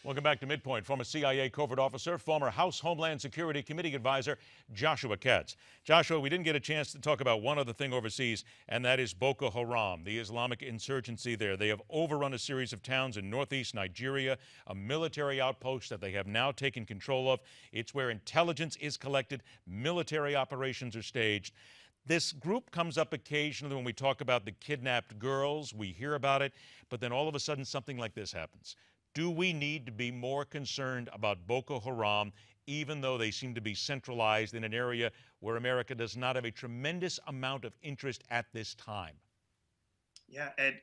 Welcome back to Midpoint. Former CIA covert officer, former House Homeland Security Committee advisor, Joshua Katz. Joshua, we didn't get a chance to talk about one other thing overseas, and that is Boko Haram, the Islamic insurgency there. They have overrun a series of towns in northeast Nigeria, a military outpost that they have now taken control of. It's where intelligence is collected, military operations are staged. This group comes up occasionally when we talk about the kidnapped girls. We hear about it, but then all of a sudden something like this happens. Do we need to be more concerned about Boko Haram, even though they seem to be centralized in an area where America does not have a tremendous amount of interest at this time? Yeah, Ed.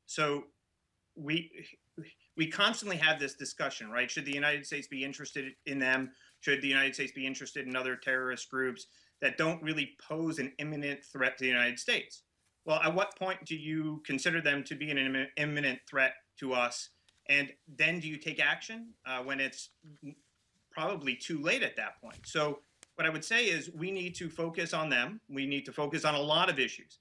So we constantly have this discussion, right? Should the United States be interested in them? Should the United States be interested in other terrorist groups that don't really pose an imminent threat to the United States? Well, at what point do you consider them to be an imminent threat to us? And then do you take action when it's probably too late at that point? So what I would say is we need to focus on them. We need to focus on a lot of issues.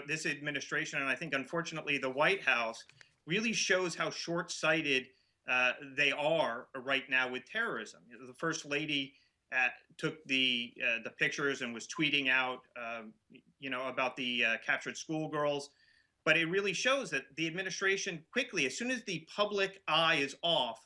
This administration, and I think unfortunately the White House, really shows how short-sighted they are right now with terrorism. The First Lady took the pictures and was tweeting out, about the captured schoolgirls. But it really shows that the administration quickly, as soon as the public eye is off,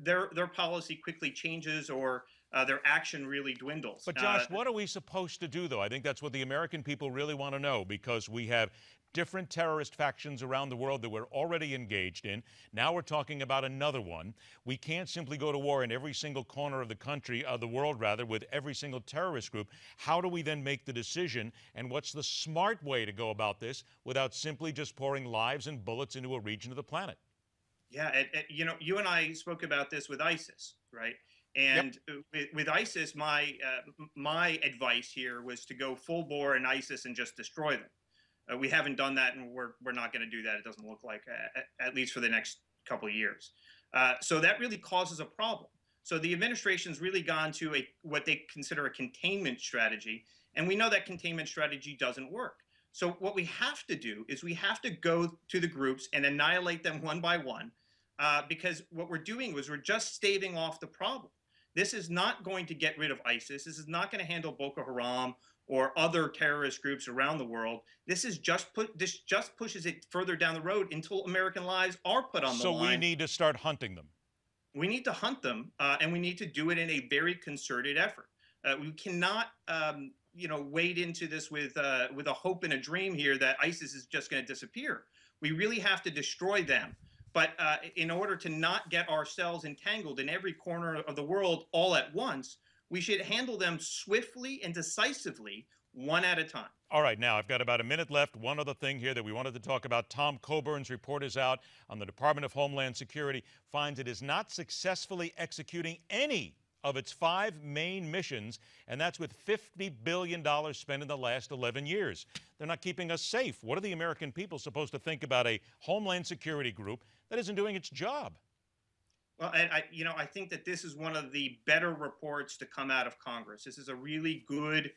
their policy quickly changes or their action really dwindles. But Josh, what are we supposed to do, though? I think that's what the American people really want to know, because we have different terrorist factions around the world that we're already engaged in. Now we're talking about another one. We can't simply go to war in every single corner of the country, of the world rather, with every single terrorist group. How do we then make the decision, and what's the smart way to go about this without simply just pouring lives and bullets into a region of the planet? Yeah, you and I spoke about this with ISIS, right? And yep. with ISIS, my advice here was to go full bore in ISIS and just destroy them. We haven't done that, and we're not going to do that. It doesn't look like, at least for the next couple of years. So that really causes a problem. So the administration's really gone to what they consider a containment strategy, and we know that containment strategy doesn't work. So what we have to do is we have to go to the groups and annihilate them one by one, because what we're doing is we're just staving off the problem. This is not going to get rid of ISIS. This is not going to handle Boko Haram or other terrorist groups around the world. This just pushes it further down the road until American lives are put on the line. So we need to start hunting them. We need to hunt them, and we need to do it in a very concerted effort. We cannot, wade into this with a hope and a dream here that ISIS is just going to disappear. We really have to destroy them. But in order to not get ourselves entangled in every corner of the world all at once, we should handle them swiftly and decisively, one at a time. All right, now I've got about a minute left. One other thing here that we wanted to talk about. Tom Coburn's report is out on the Department of Homeland Security, finds it is not successfully executing any of its 5 main missions, and that's with $50 billion spent in the last 11 years. They're not keeping us safe. What are the American people supposed to think about a Homeland Security group that isn't doing its job? Well, and I think that this is one of the better reports to come out of Congress. This is a really good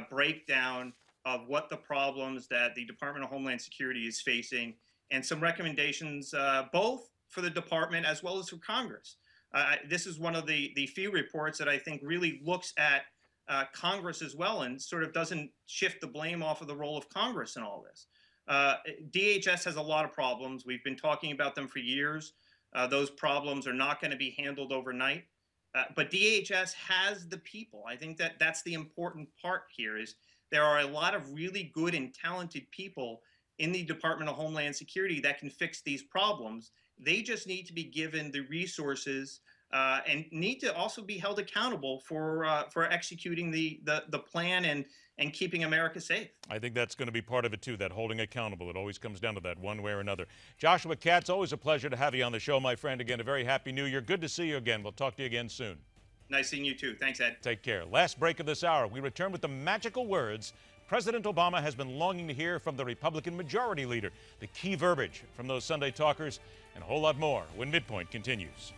breakdown of what the problems that the Department of Homeland Security is facing, and some recommendations both for the department as well as for Congress. This is one of the few reports that I think really looks at Congress as well and sort of doesn't shift the blame off of the role of Congress in all this. DHS has a lot of problems. We've been talking about them for years. Those problems are not going to be handled overnight. But DHS has the people. I think that that's the important part here is there are a lot of really good and talented people in the Department of Homeland Security that can fix these problems. They just need to be given the resources and need to also be held accountable for executing the plan and keeping America safe. I think that's going to be part of it, too, that holding accountable. It always comes down to that one way or another. Joshua Katz, always a pleasure to have you on the show, my friend. Again, a very happy New Year. Good to see you again. We'll talk to you again soon. Nice seeing you, too. Thanks, Ed. Take care. Last break of this hour, we return with the magical words President Obama has been longing to hear from the Republican Majority Leader, the key verbiage from those Sunday talkers, and a whole lot more when Midpoint continues.